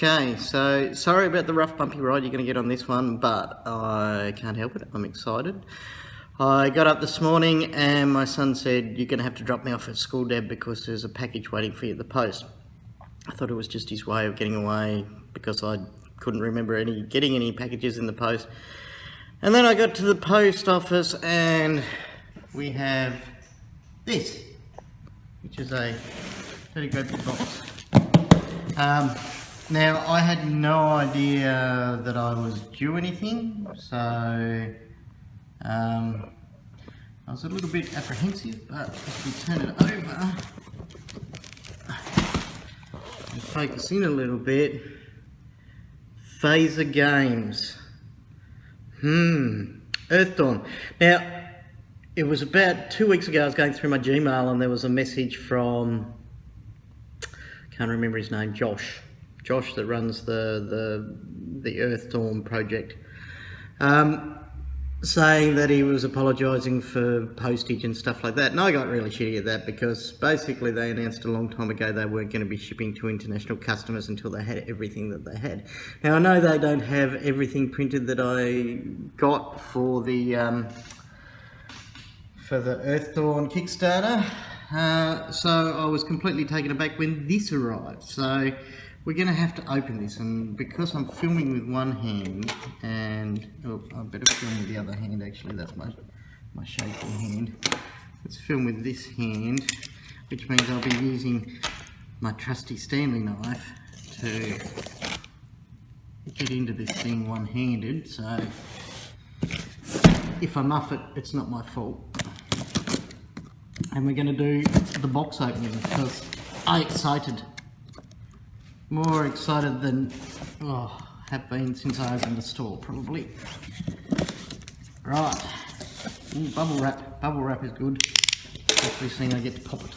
Okay, so sorry about the rough bumpy ride you're going to get on this one, but I can't help it. I'm excited. I got up this morning and my son said, "You're going to have to drop me off at school, Dad, because there's a package waiting for you at the post." I thought it was just his way of getting away because I couldn't remember getting any packages in the post. And then I got to the post office and we have this, which is a very good box. Now, I had no idea that I was due anything, so I was a little bit apprehensive, but if we turn it over and focus in a little bit, Phaser Games, Earthdawn. Now, it was about 2 weeks ago I was going through my Gmail and there was a message from, can't remember his name, Josh that runs the Earthdawn project, saying that he was apologising for postage and stuff like that. And I got really shitty at that because basically they announced a long time ago they weren't going to be shipping to international customers until they had everything that they had. Now I know they don't have everything printed that I got for the Earthdawn Kickstarter, so I was completely taken aback when this arrived. So we're going to have to open this, and because I'm filming with one hand, and I better film with the other hand actually, that's my shaky hand. Let's film with this hand, which means I'll be using my trusty Stanley knife to get into this thing one-handed, so if I muff it, it's not my fault. And we're going to do the box opening because I'm excited. More excited than have been since I opened the store, probably. Right. Bubble wrap. Bubble wrap is good. Especially seeing I get to pop it.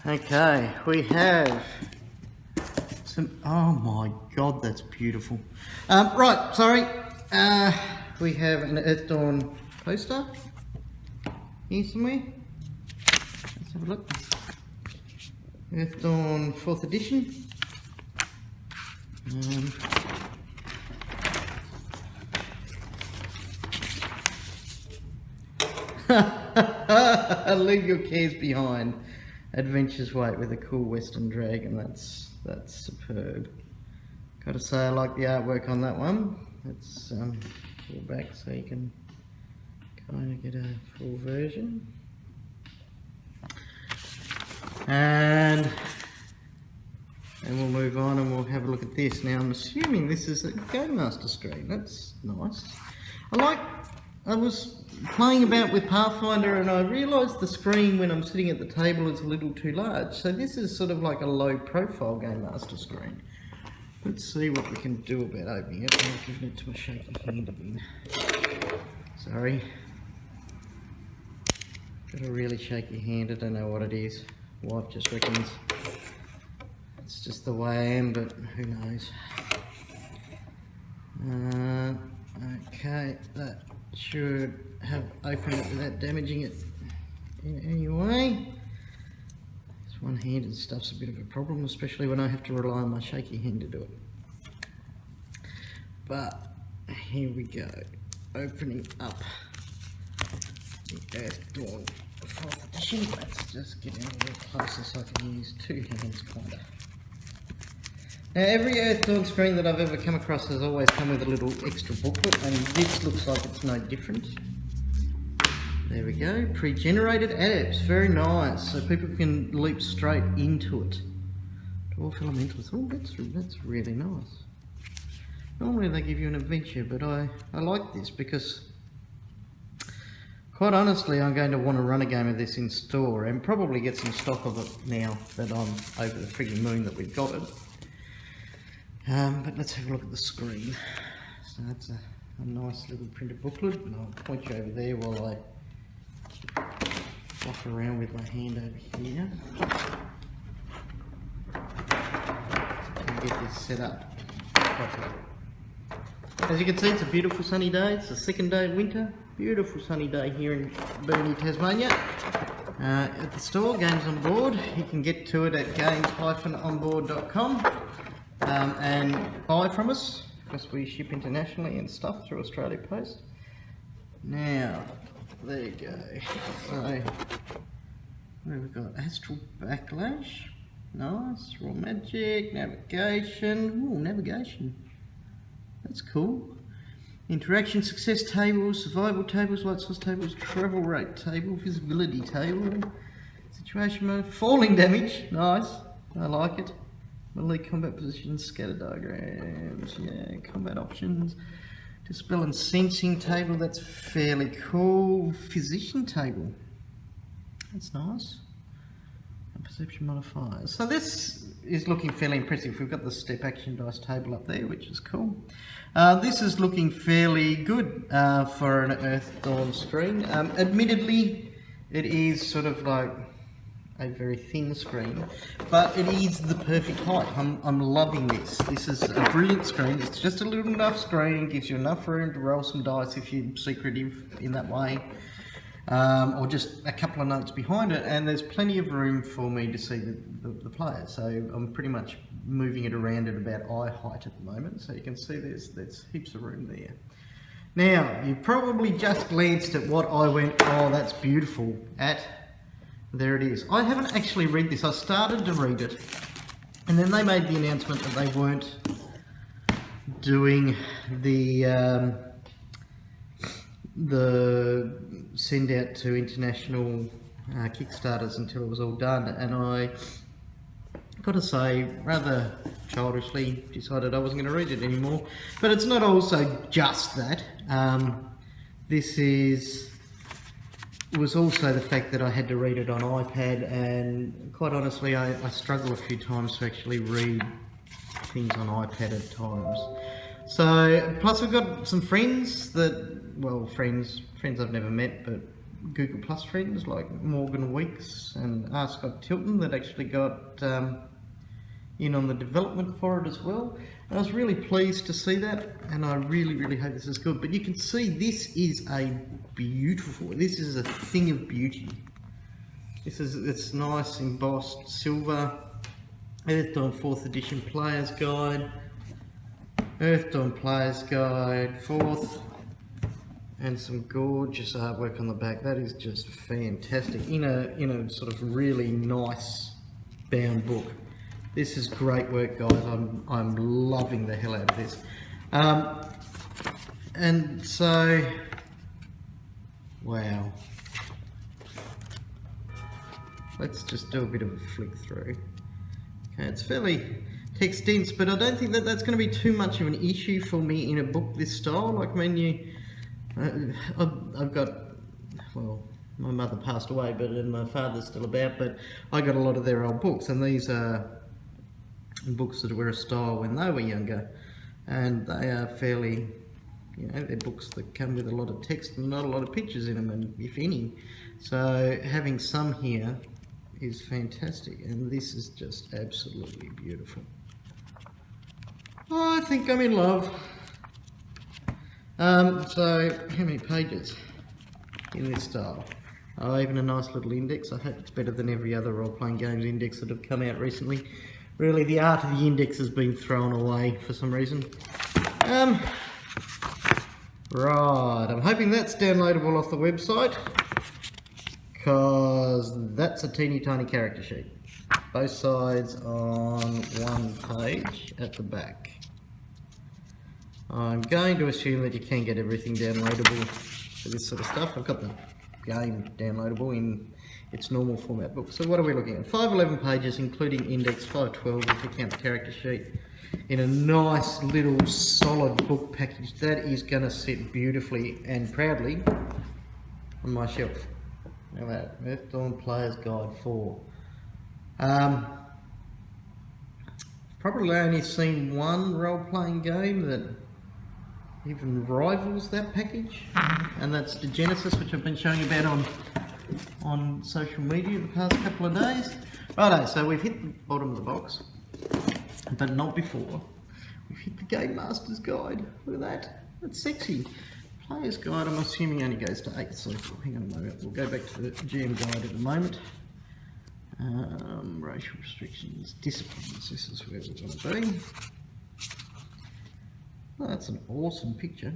Okay, we have some. Oh my god, that's beautiful. Right, sorry. We have an Earthdawn poster here somewhere. Let's have a look. Earthdawn 4th edition. Leave your cares behind. Adventures wait with a cool Western dragon. That's superb. Gotta say I like the artwork on that one. Let's pull back so you can kind of get a full version. And we'll move on and we'll have a look at this. Now I'm assuming this is a Game Master screen. That's nice. I was playing about with Pathfinder and I realised the screen when I'm sitting at the table is a little too large. So this is sort of like a low profile Game Master screen. Let's see what we can do about opening it. I've given it to a shaky hand again. Sorry. Got a really shaky hand, I don't know what it is. Wife just reckons it's just the way I am, but who knows. Okay, that should have opened it without damaging it in any way. This one-handed stuff's a bit of a problem, especially when I have to rely on my shaky hand to do it. But here we go, opening up the Earthdawn 4th edition. Let's just get in a little closer so I can use two hands kinda. Now every Earthdawn screen that I've ever come across has always come with a little extra booklet, and this looks like it's no different. There we go, pre-generated adapts, very nice, so people can leap straight into it. Dwarf Elementals, oh that's really nice. Normally they give you an adventure, but I like this because quite honestly, I'm going to want to run a game of this in store and probably get some stock of it now that I'm over the frigging moon that we've got it. But let's have a look at the screen. So that's a nice little printed booklet, and I'll point you over there while I walk around with my hand over here and get this set up properly. As you can see, it's a beautiful sunny day. It's the second day of winter. Beautiful sunny day here in Burnie, Tasmania. at the store, Games on Board. You can get to it at games-onboard.com and buy from us, because we ship internationally and stuff through Australia Post. Now, there you go. So, what have we got? Astral Backlash. Nice. Raw Magic. Navigation. Ooh, navigation. That's cool. Interaction success tables, survival tables, light source tables, travel rate table, visibility table, situation mode, falling damage. Nice. I like it. Melee combat positions, scatter diagrams. Yeah, combat options. Dispel and sensing table, that's fairly cool. Physician table, that's nice. And perception modifiers. So this is looking fairly impressive. We've got the step action dice table up there, which is cool. This is looking fairly good for an Earthdawn screen. Admittedly, it is sort of like a very thin screen, but it is the perfect height. I'm loving this. This is a brilliant screen. It's just a little enough screen, gives you enough room to roll some dice if you're secretive in that way, or just a couple of notes behind it, and there's plenty of room for me to see the players. So I'm pretty much moving it around at about eye height at the moment, so you can see there's heaps of room there. Now, you've probably just glanced at what I went, oh, that's beautiful, at. There it is. I haven't actually read this. I started to read it, and then they made the announcement that they weren't doing the send out to international Kickstarters until it was all done, and I got to say, rather childishly decided I wasn't going to read it anymore. But it's not also just that. This was also the fact that I had to read it on iPad, and quite honestly I struggle a few times to actually read things on iPad at times. So, plus we've got some friends that, well, friends I've never met, but Google Plus friends like Morgan Weeks and R. Scott Tilton that actually got in on the development for it as well. And I was really pleased to see that, and I really hope this is good. But you can see this is this is a thing of beauty. It's nice embossed silver. Earthdawn 4th edition player's guide, Earthdawn player's guide 4th, and some gorgeous artwork on the back. That is just fantastic in a sort of really nice bound book. This is great work, guys. I'm loving the hell out of this. And so, wow. Let's just do a bit of a flick through. Okay, it's fairly text dense, but I don't think that that's going to be too much of an issue for me in a book this style. Like when I've got, well, my mother passed away, and my father's still about, but I got a lot of their old books, and these are books that were a style when they were younger, and they are fairly, they're books that come with a lot of text and not a lot of pictures in them, and if any. So having some here is fantastic, and this is just absolutely beautiful. I think I'm in love. So how many pages in this style? Oh, even a nice little index. I hope it's better than every other role-playing games index that have come out recently. Really, the art of the index has been thrown away for some reason. Right, I'm hoping that's downloadable off the website, because that's a teeny tiny character sheet. Both sides on one page at the back. I'm going to assume that you can get everything downloadable for this sort of stuff. I've got the game downloadable in its normal format book. So what are we looking at? 511 pages, including index, 512 if you count the character sheet, in a nice little solid book package. That is going to sit beautifully and proudly on my shelf. Look at that, Earthdawn Player's Guide 4. Probably only seen one role-playing game that even rivals that package, and that's the Genesis, which I've been showing about on social media the past couple of days. Righto, so we've hit the bottom of the box, but not before. We've hit the Game Master's Guide. Look at that. That's sexy. player's guide, I'm assuming only goes to 8th circle. Hang on a moment, we'll go back to the GM guide in a moment. Racial restrictions, disciplines, this is where we're going to be. Well, that's an awesome picture.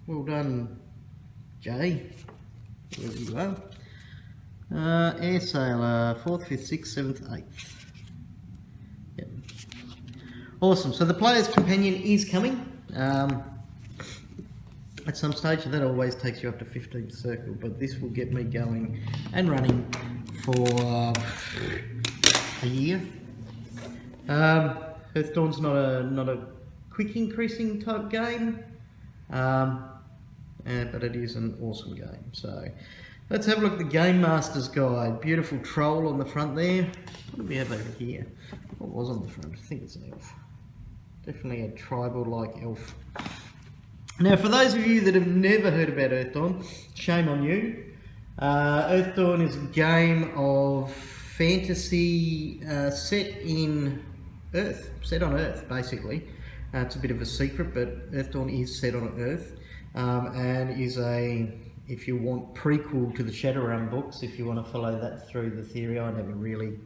Well done, Jay, wherever you are. Air Sailor, 4th, 5th, 6th, 7th, 8th. Yep. Awesome, so the player's companion is coming. At some stage, that always takes you up to 15th circle, but this will get me going and running for a year. Earthdawn's not a quick increasing type game, but it is an awesome game. So let's have a look at the Game Master's Guide. Beautiful troll on the front there. What do we have over here? What was on the front? I think it's an elf. Definitely a tribal-like elf. Now, for those of you that have never heard about Earthdawn, shame on you. Earthdawn is a game of fantasy set on Earth, basically. It's a bit of a secret, but Earthdawn is set on Earth, and is a, if you want, prequel to the Shadowrun books, if you want to follow that through the theory. I never really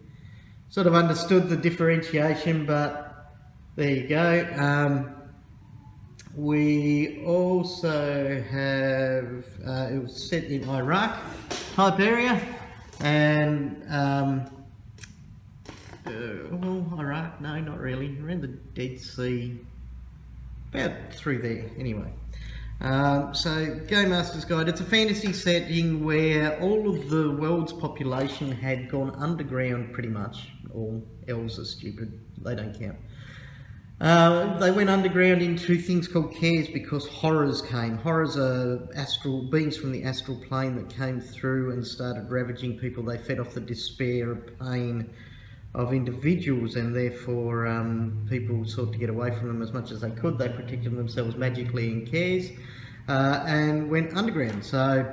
sort of understood the differentiation, but there you go. We also have, it was set in Iraq type area, and, well, Iraq, no, not really, around the Dead Sea, about through there, anyway. So, Game Master's Guide, it's a fantasy setting where all of the world's population had gone underground pretty much. All elves are stupid, they don't count. They went underground into things called cares because horrors came. Horrors are astral beings from the astral plane that came through and started ravaging people. They fed off the despair and pain of individuals, and therefore people sought to get away from them as much as they could. They protected themselves magically in cares and went underground. So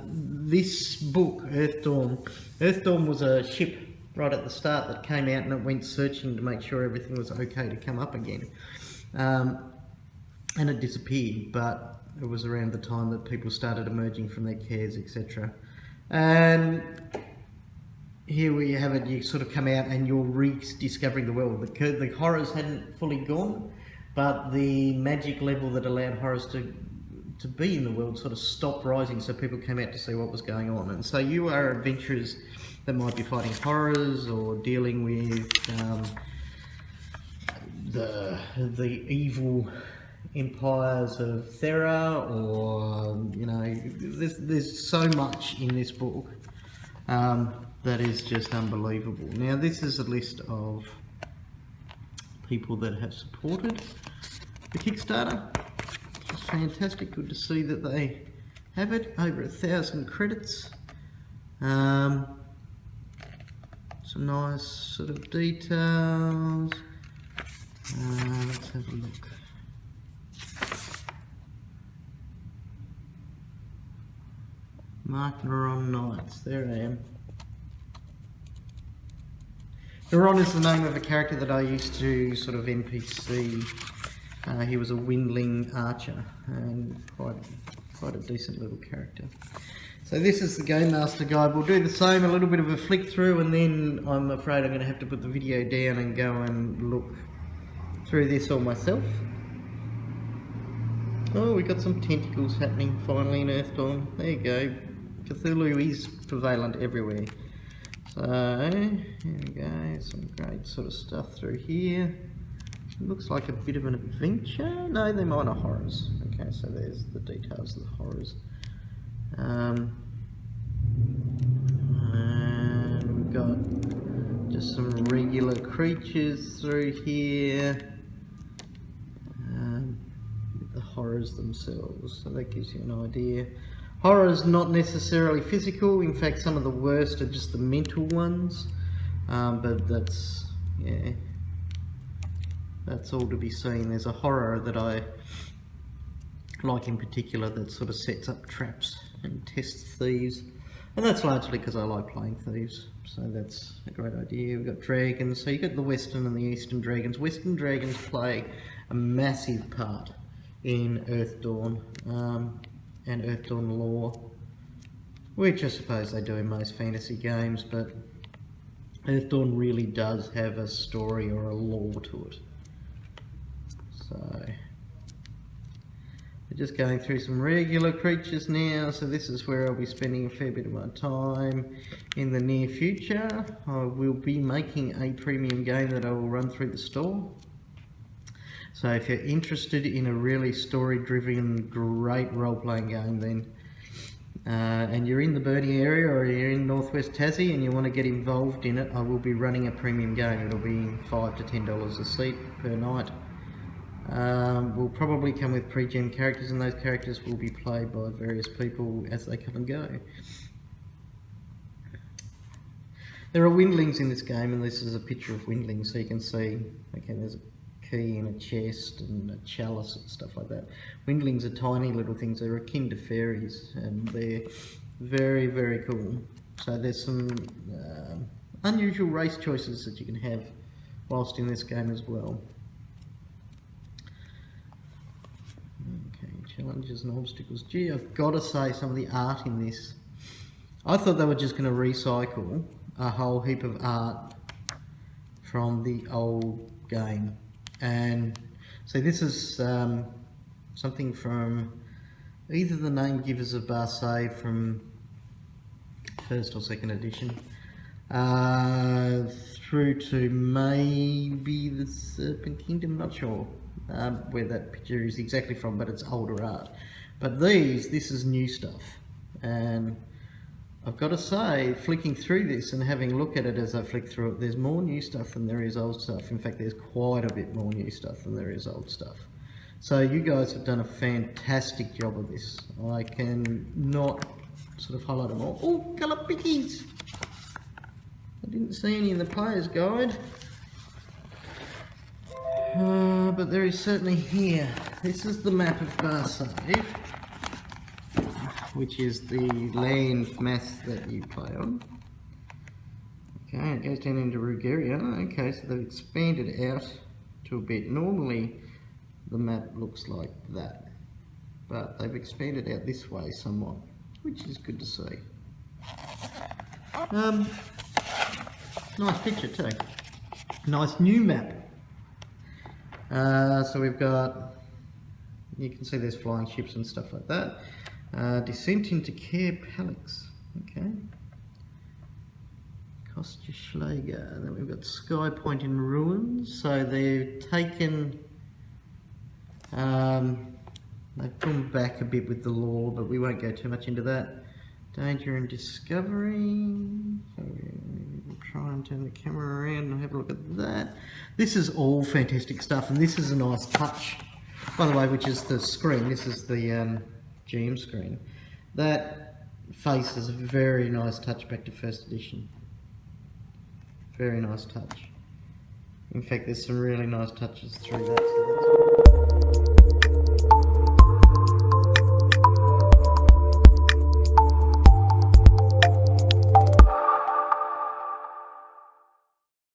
this book, Earthdawn was a ship right at the start that came out, and it went searching to make sure everything was okay to come up again, and it disappeared. But it was around the time that people started emerging from their cares, etc. And here we have it, you sort of come out and you're rediscovering the world. The horrors hadn't fully gone, but the magic level that allowed horrors to be in the world sort of stopped rising, so people came out to see what was going on. And so you are adventurers that might be fighting horrors or dealing with the evil empires of Thera, or there's so much in this book that is just unbelievable. Now, this is a list of people that have supported the Kickstarter. It's fantastic. Good to see that they have it. Over 1,000 credits. Some nice sort of details. Let's have a look. Mark Neron Knights, there I am. Neron is the name of a character that I used to sort of NPC. He was a windling archer and quite a decent little character. So this is the Game Master Guide. We'll do the same, a little bit of a flick through, and then I'm afraid I'm going to have to put the video down and go and look through this all myself. Oh, we got some tentacles happening finally in Earthdawn. There you go. Cthulhu is prevalent everywhere. So, here we go, some great sort of stuff through here. It looks like a bit of an adventure. No, they're minor horrors. Okay, so there's the details of the horrors. And we've got just some regular creatures through here. The horrors themselves, so that gives you an idea. Horrors not necessarily physical, in fact some of the worst are just the mental ones, but that's, yeah, that's all to be seen. There's a horror that I like in particular that sort of sets up traps and tests thieves, and that's largely because I like playing thieves, so that's a great idea. We've got dragons, so you've got the Western and the Eastern dragons. Western dragons play a massive part in Earthdawn and Earthdawn lore, which I suppose they do in most fantasy games, but Earthdawn really does have a story or a lore to it. So we're just going through some regular creatures now, so this is where I'll be spending a fair bit of my time in the near future. I will be making a premium game that I will run through the store. So if you're interested in a really story-driven, great role-playing game, then and you're in the Burnie area or you're in Northwest Tassie and you want to get involved in it, I will be running a premium game. It'll be $5 to $10 a seat per night. Will probably come with pre-gen characters, and those characters will be played by various people as they come and go. There are windlings in this game, and this is a picture of windlings, so you can see, okay, there's a key and a chest and a chalice and stuff like that. Windlings are tiny little things. They're akin to fairies, and they're very, very cool. So there's some unusual race choices that you can have whilst in this game as well. Okay, challenges and obstacles. Gee, I've got to say, some of the art in this, I thought they were just going to recycle a whole heap of art from the old game. And so this is something from either the Name Givers of Barsay from 1st or 2nd edition, through to maybe the Serpent Kingdom, not sure where that picture is exactly from, but it's older art. But this is new stuff, and I've got to say, flicking through this and having a look at it as I flick through it, there's more new stuff than there is old stuff. In fact, there's quite a bit more new stuff than there is old stuff. So you guys have done a fantastic job of this. I can not sort of highlight them all. Oh, colour pickies! I didn't see any in the player's guide. But there is certainly here. This is the map of Barsay, which is the land mass that you play on. Okay, it goes down into Rugeria. Okay, so they've expanded out to a bit. Normally the map looks like that, but they've expanded out this way somewhat, which is good to see. Nice picture too. Nice new map. So we've got, you can see there's flying ships and stuff like that. Descent into Care Palix, okay. Kostja Schläger, then we've got Sky Point in ruins, so they've taken, they've gone back a bit with the lore, but we won't go too much into that. Danger and Discovery, so we'll try and turn the camera around and have a look at that. This is all fantastic stuff, and this is a nice touch, by the way, which is the screen. This is the GM screen. That face is a very nice touch back to 1st edition. Very nice touch. In fact, there's some really nice touches through that. So